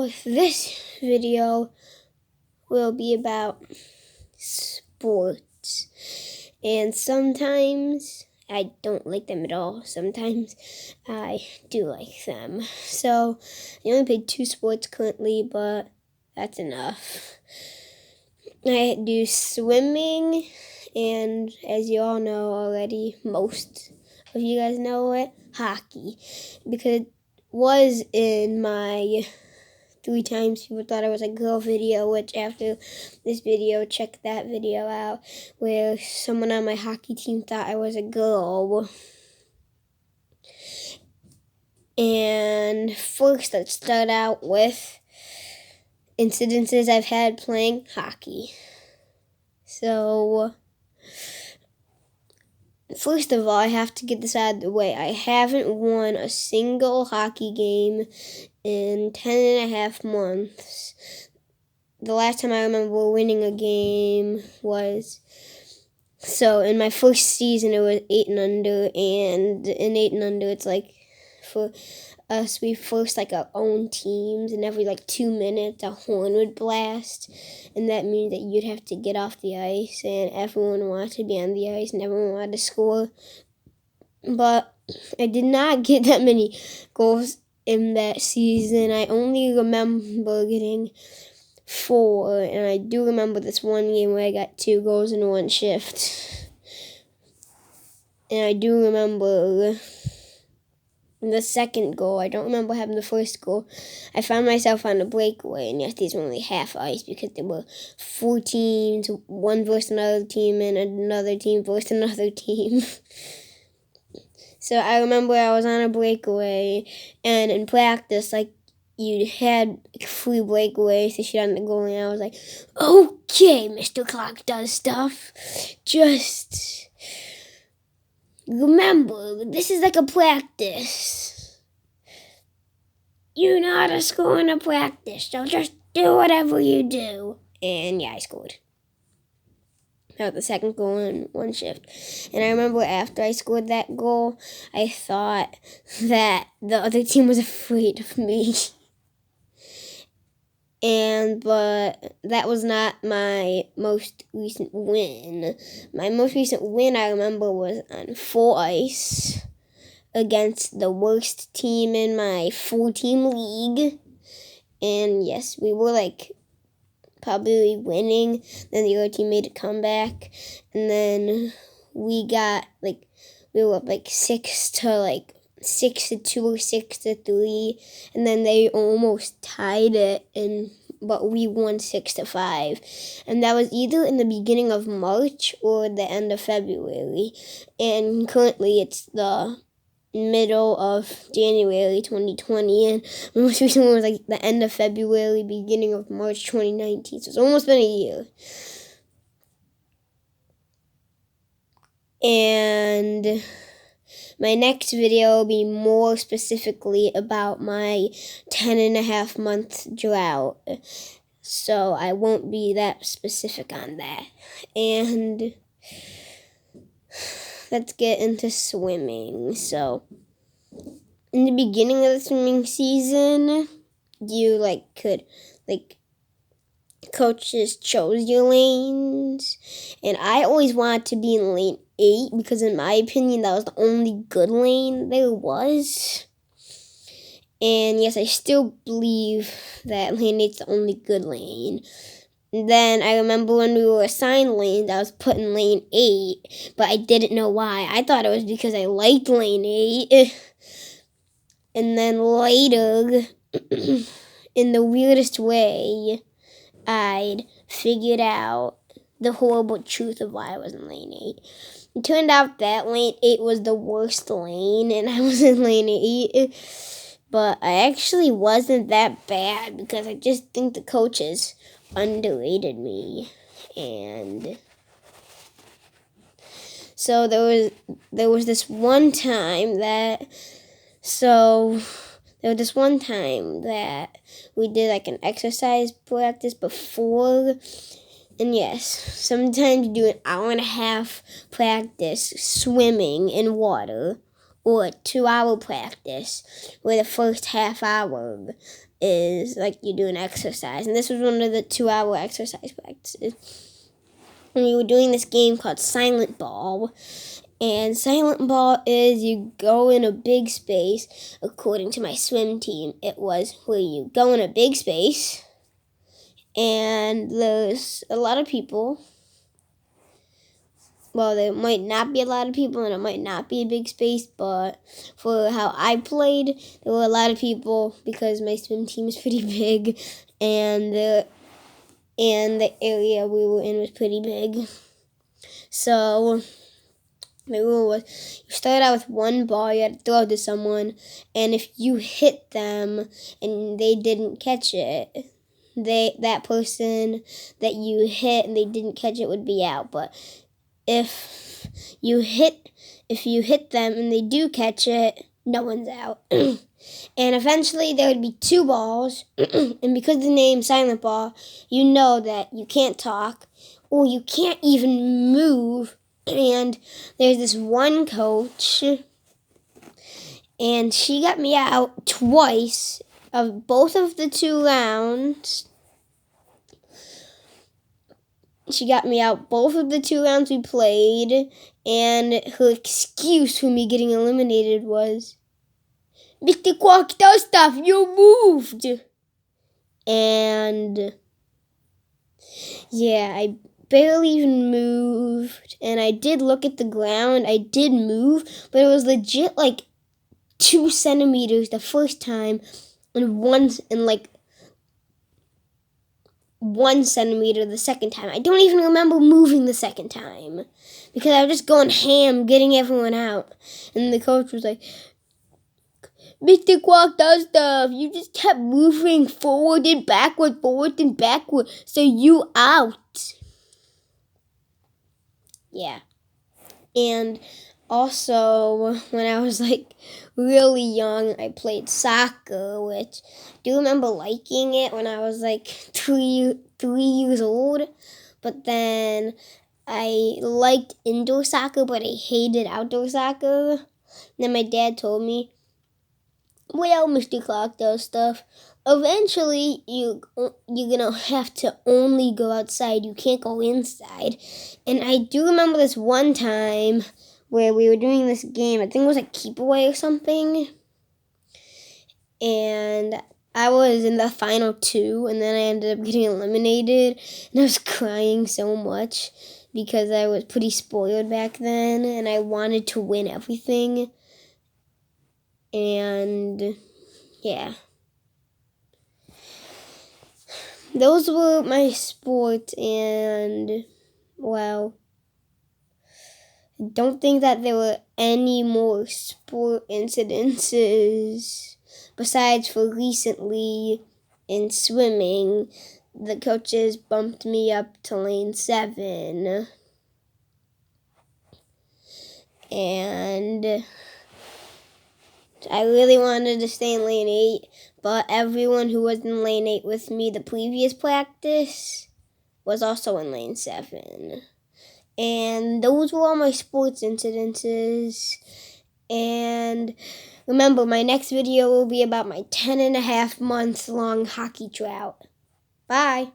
So this video will be about sports, and sometimes I don't like them at all. Sometimes I do like them. So I only play 2 sports currently, but that's enough. I do swimming, and as you all know already, most of you guys know it, hockey, because it was in my 3 times people thought I was a girl video, which after this video, check that video out, where someone on my hockey team thought I was a girl. And first, let's start out with incidences I've had playing hockey. So, first of all, I have to get this out of the way. I haven't won a single hockey game in 10.5 months. The last time I remember winning a game was, so in my first season it was 8 and under, and in 8 and under it's like, for us, we first like our own teams, and every 2 minutes a horn would blast, and that means that you'd have to get off the ice, and everyone wanted to be on the ice, and everyone wanted to score. But I did not get that many goals in that season. I only remember getting 4, and I do remember this one game where I got 2 goals in one shift. And I do remember the second goal. I don't remember having the first goal. I found myself on a breakaway, and yes, these were only half ice because there were 4 teams, one versus another team, and another team versus another team. So I remember I was on a breakaway, and in practice, you had free breakaways to shoot on the goal, and I was like, okay, Mr. Clock does stuff. Just remember, this is like a practice. You know how to score in a practice, so just do whatever you do. And yeah, I scored. That was the second goal in one shift. And I remember after I scored that goal, I thought that the other team was afraid of me. But that was not my most recent win. My most recent win, I remember, was on full ice against the worst team in my 4-team league. And yes, we were probably winning. Then the other team made a comeback, and then we got we were up 6-2 or 6-3, and then they almost tied it, but we won 6-5, and that was either in the beginning of March or the end of February, and currently it's the middle of January 2020, and my most recent one was the end of February, beginning of March 2019, so it's almost been a year. And my next video will be more specifically about my 10.5 month drought, so I won't be that specific on that. And let's get into swimming. So, in the beginning of the swimming season, you could coaches chose your lanes, and I always wanted to be in lane 8 because in my opinion that was the only good lane there was. And yes, I still believe that lane 8's the only good lane. And then I remember when we were assigned lanes, I was put in lane 8, but I didn't know why. I thought it was because I liked lane 8. And then later, in the weirdest way, I'd figured out the horrible truth of why I was in lane 8. It turned out that lane 8 was the worst lane, and I was in lane 8. But I actually wasn't that bad because I just think the coaches underrated me. And so there was this one time that we did an exercise practice before, and yes, sometimes you do an hour-and-a-half practice swimming in water, or a 2-hour practice where the first half hour is like you do an exercise. And this was one of the 2-hour exercise practices. And we were doing this game called Silent Ball. And Silent Ball is you go in a big space. According to my swim team, it was where you go in a big space and there's a lot of people. Well, there might not be a lot of people and it might not be a big space, but for how I played, there were a lot of people because my swim team is pretty big and the area we were in was pretty big. So the rule was you start out with one ball, you had to throw it to someone, and if you hit them and they didn't catch it, that person that you hit and they didn't catch it would be out. But if you hit them and they do catch it, no one's out. And eventually there would be 2 balls, and because the name's Silent Ball, you know that you can't talk or you can't even move. And there's this one coach, and she got me out twice of both of the 2 rounds. She got me out both of the 2 rounds we played, and her excuse for me getting eliminated was, Mr. Quark does stuff, you moved! And yeah, I barely even moved, and I did look at the ground. I did move, but it was legit like 2 centimeters the first time, and 1 centimeter the second time. I don't even remember moving the second time because I was just going ham, getting everyone out. And the coach was like, Mr. Quark does stuff. You just kept moving forward and backward, so you out. Yeah. And also, when I was like really young, I played soccer, which I do remember liking it when I was like 3 years old. But then I liked indoor soccer, but I hated outdoor soccer. And then my dad told me, well, Mr. Clark does stuff. Eventually, you're gonna have to only go outside. You can't go inside. And I do remember this one time where we were doing this game. I think it was a keep away or something. And I was in the final 2, and then I ended up getting eliminated. And I was crying so much because I was pretty spoiled back then, and I wanted to win everything. And yeah. Those were my sports, and well, I don't think that there were any more sport incidences besides for recently in swimming. The coaches bumped me up to lane 7, and I really wanted to stay in lane 8, but everyone who was in lane 8 with me the previous practice was also in lane 7. And those were all my sports incidences. And remember, my next video will be about my 10.5 month long hockey drought. Bye.